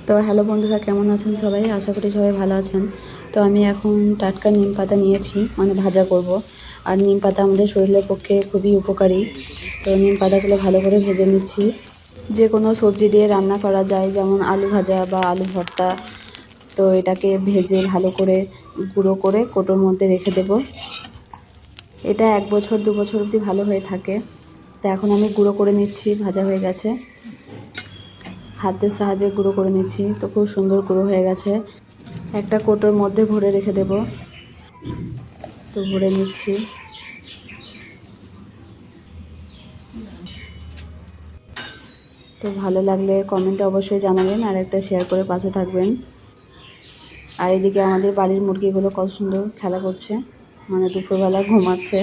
তো হ্যালো বন্ধুরা, কেমন আছেন সবাই? আশা করি সবাই ভালো আছেন। তো আমি এখন টাটকা নিম পাতা নিয়েছি, মানে ভাজা করব। আর নিম পাতা আমাদের শরীরের পক্ষে খুবই উপকারী। তো নিম পাতাগুলো ভালো করে ভেজে নিচ্ছি। যে কোনো সবজি দিয়ে রান্না করা যায়, যেমন আলু ভাজা বা আলু ভর্তা। তো এটাকে ভেজে ভালো করে গুঁড়ো করে কৌটোর মধ্যে রেখে দেব। এটা 1 বছর 2 বছর অবধি ভালো হয়ে থাকে। তো এখন আমি গুঁড়ো করে নিচ্ছি, ভাজা হয়ে গেছে, হাতের সাহায্যে গুঁড়ো করে নিচ্ছি। তো খুব সুন্দর গুঁড়ো হয়ে গেছে। একটা কৌটোর মধ্যে ভরে রেখে দেব। তো ভরে নিচ্ছি। তো ভালো লাগলে কমেন্টে অবশ্যই জানাবেন, আর একটা শেয়ার করে পাশে থাকবেন। আর এদিকে আমাদের বাড়ির মুরগিগুলো কত সুন্দর খেলা করছে, মানে দুপুরবেলা ঘুমাচ্ছে।